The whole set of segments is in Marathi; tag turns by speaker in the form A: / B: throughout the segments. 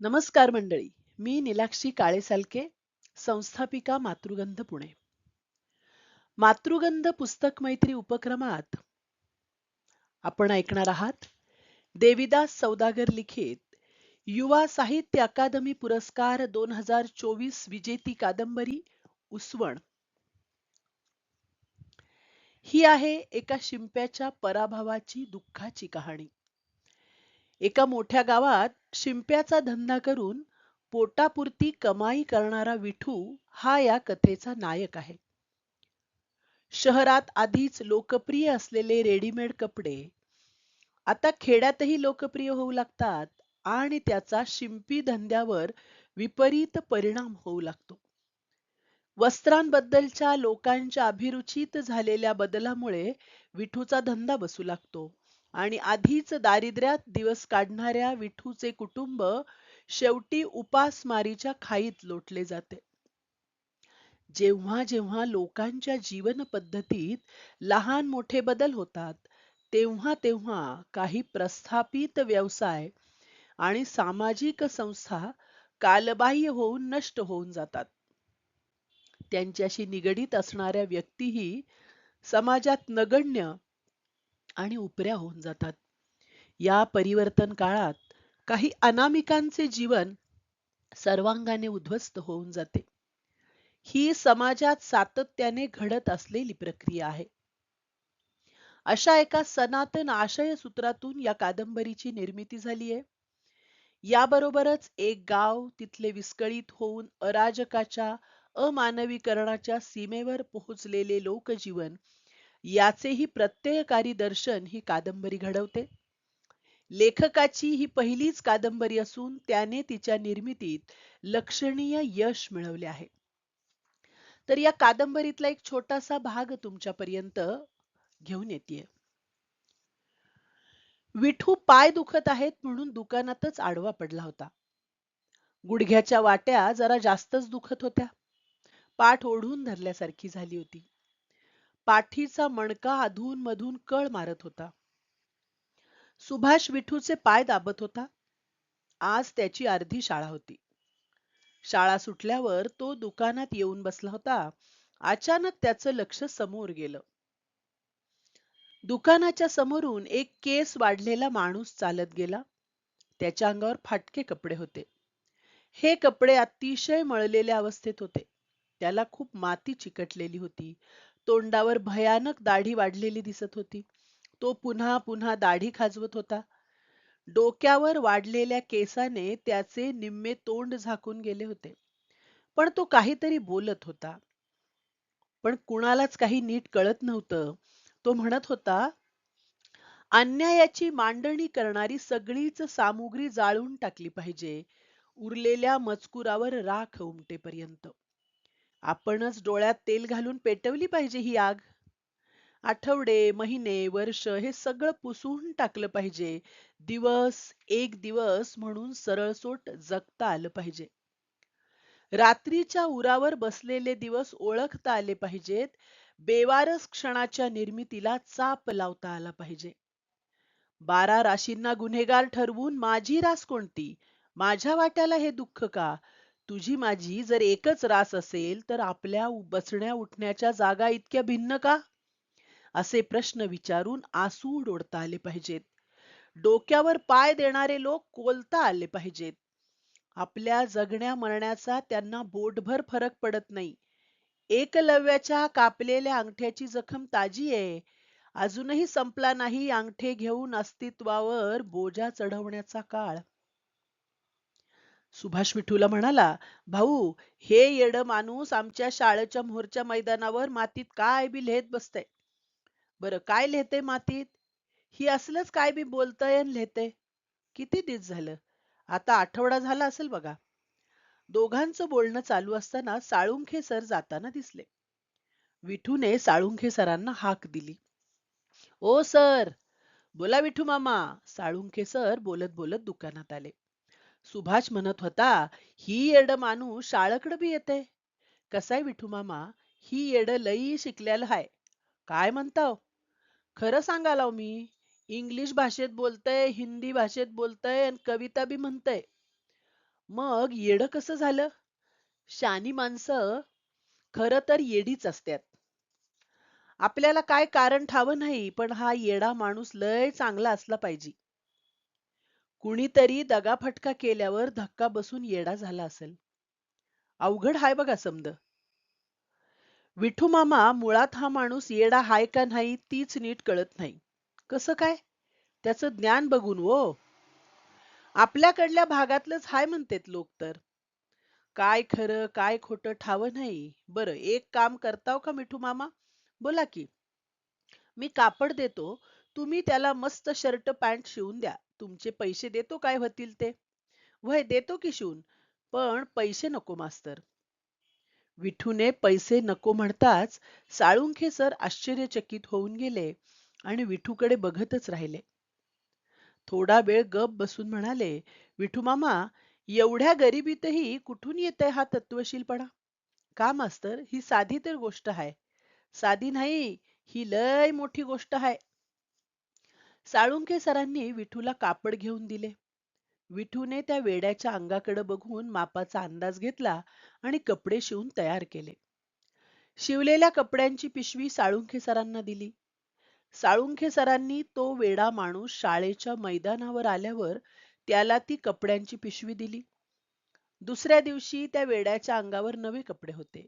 A: नमस्कार मंडळी. मी निलाक्षी काळेसालके, संस्थापिका मातृगंध पुणे. मातृगंध पुस्तक मैत्री उपक्रमात आपण ऐकणार आहात देविदास सौदागर लिखित युवा साहित्य अकादमी पुरस्कार 2024 विजेती कादंबरी उसवण. ही आहे एका शिंप्याच्या पराभवाची दुःखाची कहाणी. एका मोठ्या गावात शिंप्याचा धंदा करून पोटापुरती कमाई करणारा विठू हा या कथेचा नायक आहे. शहरात आधीच लोकप्रिय असलेले रेडीमेड कपडे आता खेड्यातही लोकप्रिय होऊ लागतात आणि त्याचा शिंपी धंद्यावर विपरीत परिणाम होऊ लागतो. वस्त्रांबद्दलच्या लोकांच्या अभिरुचीत झालेल्या बदलामुळे विठूचा धंदा बसू लागतो आणि आधीच दारिद्र्यात दिवस काढणाऱ्या विठूचे कुटुंब शेवटी उपासमारीच्या खाईत लोटले जाते. जेव्हा जेव्हा लोकांच्या जीवन पद्धतीत लहान मोठे बदल होतात, तेव्हा तेव्हा काही प्रस्थापित व्यवसाय आणि सामाजिक संस्था कालबाह्य होऊन नष्ट होऊन जातात. त्यांच्याशी निगडीत असणाऱ्या व्यक्तीही समाजात नगण्य आणि उपऱ्या होऊन जातात. या परिवर्तन काळात काही अनामिकांचे जीवन सर्वांगाने उद्ध्वस्त होऊन जाते. ही समाजात सातत्याने घडत असलेली प्रक्रिया आहे. अशा एका सनातन आशय सूत्रातून या कादंबरीची निर्मिती झाली आहे. याबरोबरच एक गाव तिथले विस्कळीत होऊन अराजकाच्या अमानवीकरणाच्या सीमेवर पोहोचलेले लोकजीवन याचेही प्रत्ययकारी दर्शन ही कादंबरी घडवते. लेखकाची ही पहिलीच कादंबरी असून त्याने तिच्या निर्मितीत लक्षणीय यश मिळवले आहे. तर या कादंबरीतला एक छोटासा भाग तुमच्यापर्यंत घेऊन येते. विठू पाय दुखत आहेत म्हणून दुकानातच आडवा पडला होता. गुडघ्याच्या वाट्या जरा जास्तच दुखत होत्या. पाठ ओढून धरल्यासारखी झाली होती. पाठीचा मणका अधून मधून कळ मारत होता. सुभाष विठूचे पाय दाबत होता. आज त्याची अर्धी शाळा होती. शाळा सुटल्यावर तो दुकानात येऊन बसला होता. अचानक त्याचं लक्ष समोर गेलं. दुकानाच्या समोरून एक केस वाढलेला माणूस चालत गेला. त्याच्या अंगावर फाटके कपडे होते. हे कपडे अतिशय मळलेल्या अवस्थेत होते. त्याला खूप माती चिकटलेली होती. तोंडावर भयानक दाढी वाढलेली दिसत होती. तो पुन्हा पुन्हा दाढी खाजवत होता. डोक्यावर वाढलेल्या केसाने त्याचे निम्मे तोंड झाकून गेले होते. पण तो काहीतरी बोलत होता. पण कुणालाच काही नीट कळत नव्हतं. तो म्हणत होता, अन्यायाची मांडणी करणारी सगळीच सामुग्री जाळून टाकली पाहिजे, उरलेल्या मजकुरावर राख उमटेपर्यंत. आपणच डोळ्यात तेल घालून पेटवली पाहिजे ही आग. आठवडे, महिने, वर्ष हे सगळं पुसून टाकलं पाहिजे. दिवस, एक दिवस म्हणून सरळसोट जगता आलं पाहिजे. रात्रीच्या उरावर बसलेले दिवस ओळखता आले पाहिजेत. बेवारस क्षणाच्या निर्मितीला चाप लावता आला पाहिजे. 12 राशींना गुन्हेगार ठरवून माझी रास कोणती? माझ्या वाट्याला हे दुःख का? तुझी माझी जर एकच रास असेल तर आपल्या बसण्या उठण्याच्या जागा इतक्या भिन्न का? असे प्रश्न विचारून आसूड ओढता आले पाहिजेत. डोक्यावर पाय देणारे लोक कोलता आले पाहिजेत. आपल्या जगण्या मरण्याचा त्यांना बोटभर फरक पडत नाही. एकलव्याच्या कापलेल्या अंगठ्याची जखम ताजी आहे. अजूनही संपला नाही अंगठे घेऊन अस्तित्वावर बोजा चढवण्याचा काळ. सुभाष विठूला म्हणाला, भाऊ, हे येड माणूस आमच्या शाळेच्या मोहरच्या मैदानावर मातीत काय बी लिहित बसतय. बरं, काय लिहिते मातीत? ही असलंच काय बी बोलतय आणि लिहितय. किती दिस झालं? आता आठवडा झाला असेल बघा. दोघांचं बोलणं चालू असताना साळुंखे सर जाताना दिसले. विठूने साळुंखे सरांना हाक दिली. ओ सर, बोला विठू मामा. साळुंखे सर बोलत बोलत दुकानात आले. सुभाष म्हणत होता, ही येड माणूस शाळेकडे बी येते. कसाय विठू मामा, ही येड लई शिकलेलं हाय. काय म्हणताव? खरं सांगालाव मी. इंग्लिश भाषेत बोलतय, हिंदी भाषेत बोलतय आणि कविता बी म्हणतय. मग येडं कसं झालं? शहाणी माणसं खरं तर येडीच असतात. आपल्याला काय कारण ठावं नाही, पण हा येडा माणूस लय चांगला असला पाहिजे. कुणीतरी दगाफटका केल्यावर धक्का बसून येडा झाला असेल. अवघड हाय बघा समद. विठू मामा मुळात हा माणूस येडा हाय का नाही तीच नीट कळत नाही. कसं काय? त्याचं ज्ञान बघून वो. आपल्याकडल्या भागातलंच हाय म्हणतेत लोक तर. काय खरं काय खोटं ठावं नाही. बरं एक काम करताव का मिठू मामा? बोला की. मी कापड देतो. तुम्ही त्याला मस्त शर्ट पॅन्ट शिवून द्या. तुमचे पैसे देतो काय होतील ते. वय देतो की शिवून. पण पैसे नको मास्तर. विठूने पैसे नको म्हणताच साळुंखे सर आश्चर्यचकित होऊन गेले आणि विठूकडे बघतच राहिले. थोडा वेळ गप बसून म्हणाले, विठू मामा, एवढ्या गरिबीतही कुठून येतंय हा तत्वशीलपणा? का मास्तर, ही साधी तर गोष्ट आहे. साधी नाही, ही लय मोठी गोष्ट आहे. साळुंखे सरांनी विठूला कापड घेऊन दिले. विठूने त्या वेड्याच्या अंगाकडे बघून मापाचा अंदाज घेतला आणि कपडे शिवून तयार केले. शिवलेल्या कपड्यांची पिशवी साळुंखे सरांना दिली. साळुंखे सरांनी तो वेडा माणूस शाळेच्या मैदानावर आल्यावर त्याला ती कपड्यांची पिशवी दिली. दुसऱ्या दिवशी त्या वेड्याच्या अंगावर नवे कपडे होते.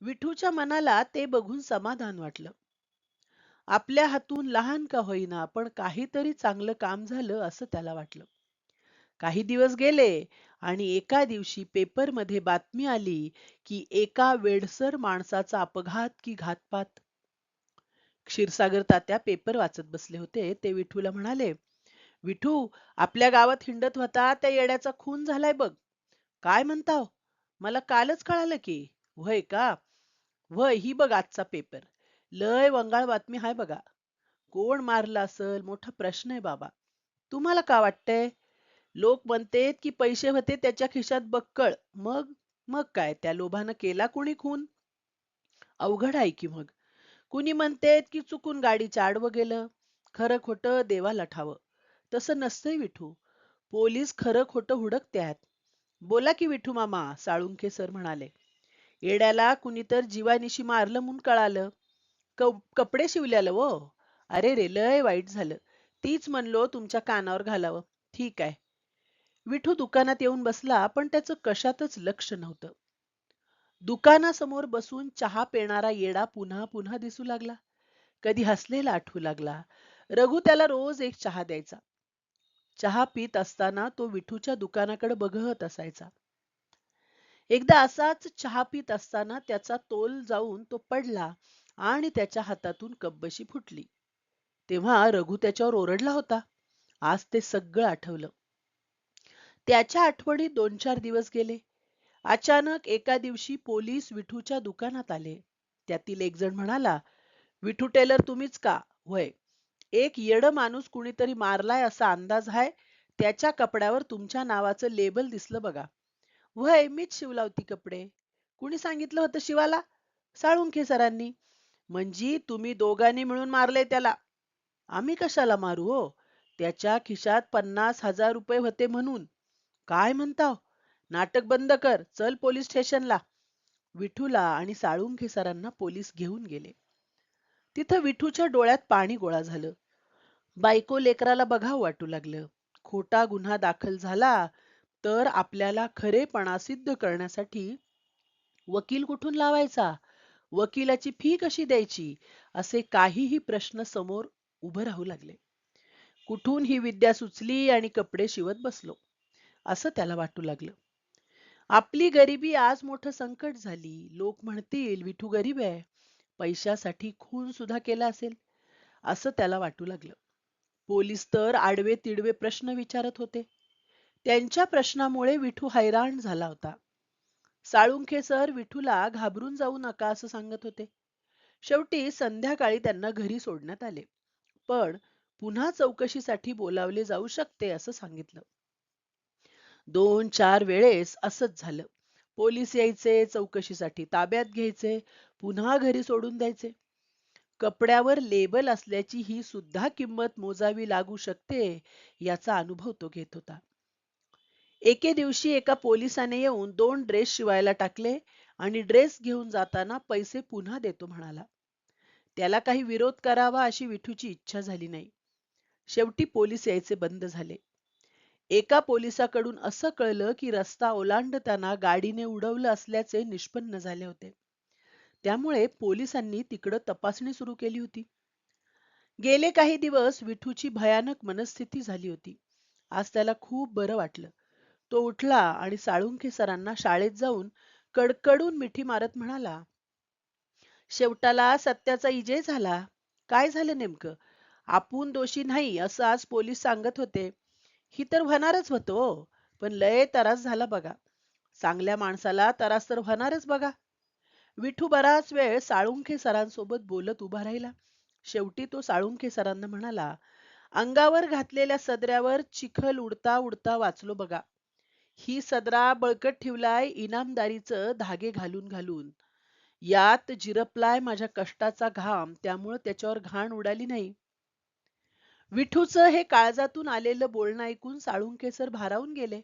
A: विठूच्या मनाला ते बघून समाधान वाटलं. आपल्या हातून लहान का होईना पण काहीतरी चांगलं काम झालं असं त्याला वाटलं. काही दिवस गेले आणि एका दिवशी पेपरमध्ये बातमी आली की एका वेडसर माणसाचा अपघात की घातपात. क्षीरसागर तात्या पेपर वाचत बसले होते. ते विठूला म्हणाले, विठू, आपल्या गावात हिंडत होता त्या येड्याचा खून झालाय बघ. काय म्हणताव? मला कालच कळालं की. व्हय का? व्हय, ही बघ आजचा पेपर. लय वंगाळ बातमी हाय बघा. कोण मारला असल मोठा प्रश्न आहे बाबा. तुम्हाला का वाटतंय? लोक म्हणतेत की पैसे होते त्याच्या खिशात बक्कळ. मग काय त्या लोभानं केला कोणी खून? अवघड आहे की मग. कुणी म्हणतेत की चुकून गाडीच्या आडवं गेलं. खरं खोटं देवाला ठावं. तसं नसतंय विठू. पोलीस खरं खोटं हुडकत्यात. बोला की विठू मामा, साळुंखे सर म्हणाले. येड्याला कुणीतर जीवानिशी मारलं म्हणून कळालं. कपडे शिवल्यालं वो. अरे रे, लय वाईट झालं. तीच म्हणलो तुमच्या कानावर घालावं. ठीक आहे. विठू दुकानात येऊन बसला, पण त्याचं कशातच लक्ष नव्हतं. दुकानासमोर बसून चहा पिणारा येडा पुन्हा पुन्हा दिसू लागला. कधी हसलेला आठवू लागला. रघु त्याला रोज एक चहा द्यायचा. चहा पीत असताना तो विठूच्या दुकानाकडे बघत असायचा. एकदा असाच चहा पीत असताना त्याचा तोल जाऊन तो पडला आणि त्याच्या हातातून कपबशी फुटली. तेव्हा रघु त्याच्यावर ओरडला होता. आज ते सगळं आठवलं. त्याच्या आठवणीत 2-4 दिवस गेले. अचानक एका दिवशी पोलीस विठूच्या दुकानात आले. त्यातील एक जण म्हणाला, विठू टेलर तुम्हीच का? होय. एक येड माणूस कुणीतरी मारलाय असा अंदाज आहे. त्याच्या कपड्यावर तुमच्या नावाचं लेबल दिसलं बघा. व्हय, मीच शिवलावती कपडे. कुणी सांगितलं होतं शिवाला? साळुंखे सरांनी. म्हणजे तुम्ही दोघांनी मिळून मारले त्याला? आम्ही कशाला मारू हो? त्याच्या खिशात 50,000 रुपये होते म्हणून. काय म्हणताव? नाटक बंद कर. चल पोलीस स्टेशनला. विठूला आणि साळुंखे सरांना पोलीस घेऊन गेले. तिथं विठूच्या डोळ्यात पाणी गोळा झालं. बायको लेकराला बघावं वाटू लागलं. खोटा गुन्हा दाखल झाला तर आपल्याला खरेपणा सिद्ध करण्यासाठी वकील कुठून लावायचा? वकिलाची फी कशी द्यायची? असे काहीही प्रश्न समोर उभं राहू लागले. कुठून ही विद्या सुचली आणि कपडे शिवत बसलो, असं त्याला वाटू लागलं. आपली गरिबी आज मोठं संकट झाली. लोक म्हणतील विठू गरीब आहे. पैशासाठी खून सुद्धा केला असेल, असं त्याला वाटू लागलं. पोलीस तर आडवे तिडवे प्रश्न विचारत होते. त्यांच्या प्रश्नामुळे विठू हैराण झाला होता. साळुंखे सर विठूला घाबरून जाऊ नका असं सांगत होते. शेवटी संध्याकाळी त्यांना घरी सोडण्यात आले. पण पुन्हा चौकशीसाठी बोलावले जाऊ शकते असं सांगितलं. 2-4 वेळेस असंच झालं. पोलीस यायचे, चौकशीसाठी ताब्यात घ्यायचे, पुन्हा घरी सोडून द्यायचे. कपड्यावर लेबल असल्याची ही सुद्धा किंमत मोजावी लागू शकते याचा अनुभव तो घेत होता. एके दिवशी एका पोलिसाने येऊन 2 ड्रेस शिवायला टाकले आणि ड्रेस घेऊन जाताना पैसे पुन्हा देतो म्हणाला. त्याला काही विरोध करावा अशी विठूची इच्छा झाली नाही. शेवटी पोलीस यायचे बंद झाले. एका पोलिसाकडून असं कळलं की रस्ता ओलांडताना गाडीने उडवलं असल्याचे निष्पन्न झाले होते. त्यामुळे पोलिसांनी तिकडं तपासणी सुरू केली होती. गेले काही दिवस विठूची भयानक मनस्थिती झाली होती. आज त्याला खूप बरं वाटलं. तो उठला आणि साळुंखे सरांना शाळेत जाऊन कडकडून मिठी मारत म्हणाला, शेवटाला सत्याचा विजय झाला. काय झालं नेमकं? आपण दोषी नाही असं आज पोलीस सांगत होते. ही तर होणारच होतो. पण लय त्रास झाला बघा. चांगल्या माणसाला त्रास तर होणारच बघा. विठू बराच वेळ साळुंखे सरांसोबत बोलत उभा राहिला. शेवटी तो साळुंखे सरांना म्हणाला, अंगावर घातलेल्या सदऱ्यावर चिखल उडता उडता वाचलो बघा. ही सदरा बळकट ठेवलाय इनामदारीचं धागे घालून घालून. यात जिरपलाय माझ्या कष्टाचा घाम, त्यामुळं त्याच्यावर घाण उडाली नाही. विठूचं हे काळजातून आलेलं बोलणं ऐकून साळुंखे सर भारावून गेले.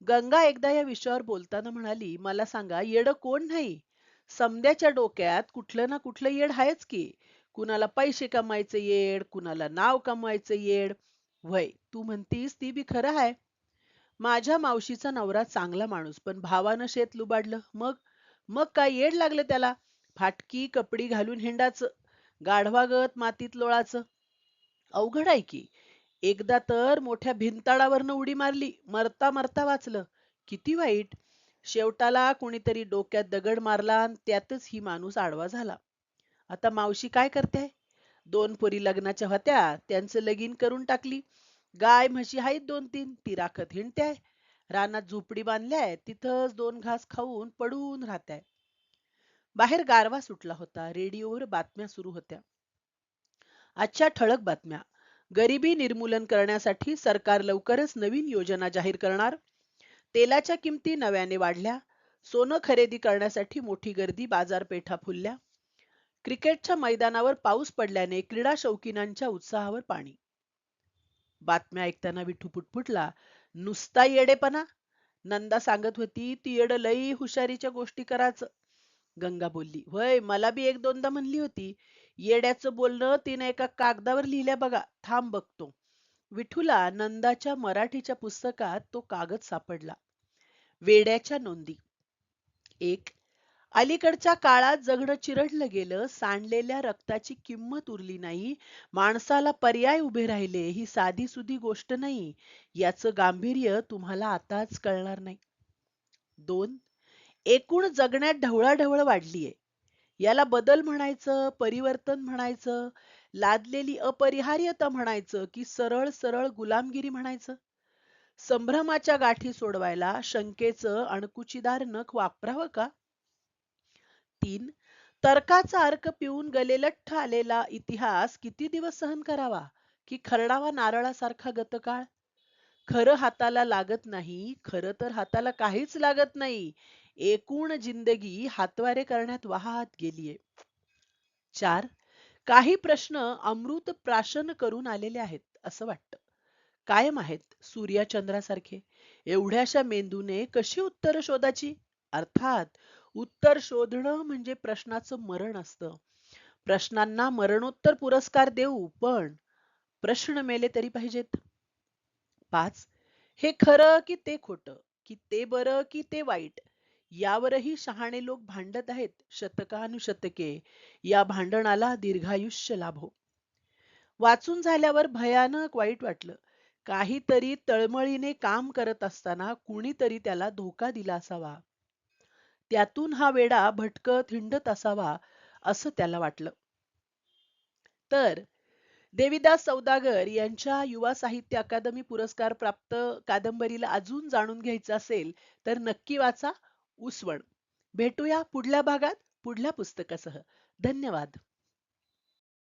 A: गंगा एकदा या विषयावर बोलताना म्हणाली, मला सांगा येडं कोण नाही? समद्याच्या डोक्यात कुठलं ना कुठलं येड आहेच की. कुणाला पैसे कमायचं येड, कुणाला नाव कमवायचं येड. वय तू म्हणतीस ती बी खरं आहे. माझ्या मावशीचा नवरा चांगला माणूस, पण भावानं शेत लुबाडलं. मग मग काय येड लागलं त्याला? फाटकी कपडी घालून हिंडाचं, गाढवागत मातीत लोळाचं. अवघड आहे की. एकदा तर मोठ्या भिंताडावरनं उडी मारली, मरता मरता वाचलं. किती वाईट. शेवटाला कोणीतरी डोक्यात दगड मारला आणि त्यातच ही माणूस आडवा झाला. आता मावशी काय करते? 2 पोरी लग्नाच्या होत्या, त्यांचं लगीन करून टाकली. गाय म्हशी आहेत 2-3, ती राखत हिंडत्याय. रानात झोपडी बांधल्याय, तिथंच 2 घास खाऊन पडून राहत्याय. बाहेर गारवा सुटला होता. रेडिओवर बातम्या सुरू होत्या. आजच्या ठळक बातम्या. गरिबी निर्मूलन करण्यासाठी सरकार लवकरच नवीन योजना जाहीर करणार. तेलाच्या किमती नव्याने वाढल्या. सोनं खरेदी करण्यासाठी मोठी गर्दी, बाजारपेठा फुलल्या. क्रिकेटच्या मैदानावर पाऊस पडल्याने क्रीडा शौकीनांच्या उत्साहावर पाणी. बातम्या ऐकताना विठू पुटपुटला, नुसता येडेपणा. नंदा सांगत होती ती येड लई हुशारीच्या गोष्टी करायचं. गंगा बोलली, होय मला बी एक दोनदा म्हणली होती. येड्याचं बोलणं तिने एका कागदावर लिहिल्या बघा, थांब बघतो. विठूला नंदाच्या मराठीच्या पुस्तकात तो कागद सापडला. वेड्याच्या नोंदी. 1. अलीकडच्या काळात जगणं चिरडलं गेलं, सांडलेल्या रक्ताची किंमत उरली नाही, माणसाला पर्याय उभे राहिले, ही साधी सुधी गोष्ट नाही. याचं गांभीर्य तुम्हाला आताच कळणार नाही. 2. एकूण जगण्यात ढवळाढवळ वाढलीये. याला बदल म्हणायचं, परिवर्तन म्हणायचं, लादलेली अपरिहार्यता म्हणायचं, की सरळ सरळ गुलामगिरी म्हणायचं. संभ्रमाच्या गाठी सोडवायला शंकेचं अणकुचीदार नख वापरावं का? 3. तर्काचा अर्क पिऊन गलेलठ्ठ आलेला इतिहास किती दिवस सहन करावा, की खरडावा नारळासारखा गतकाळ? खरं हाताला लागत नाही, खरं तर हाताला काहीच लागत नाही. एकूण जिंदगी हातवारे करण्यात वाहत गेलीये. 4. काही प्रश्न अमृत प्राशन करून आलेले आहेत असं वाटतं. कायम आहेत, सूर्याचंद्रासारखे. एवढ्याशा मेंदूने कशी उत्तर शोधायची? अर्थात उत्तर शोधणं म्हणजे प्रश्नाचं मरण असतं. प्रश्नांना मरणोत्तर पुरस्कार देऊ, पण प्रश्न मेले तरी पाहिजेत. 5. हे खरं की ते खोटं, की ते बरं की ते वाईट, यावरही शहाणे लोक भांडत आहेत शतकानुशतके. या भांडणाला दीर्घायुष्य लाभो. वाचून झाल्यावर भयानक वाईट वाटलं. काहीतरी तळमळीने काम करत असताना कुणीतरी त्याला धोका दिला असावा. त्यातून हा वेडा भटकत हिंडत असावा असं त्याला वाटलं. तर देविदास सौदागर यांच्या युवा साहित्य अकादमी पुरस्कार प्राप्त कादंबरीला अजून जाणून घ्यायचं असेल तर नक्की वाचा उसवण. भेटूया पुढल्या भागात पुढल्या पुस्तकासह. धन्यवाद.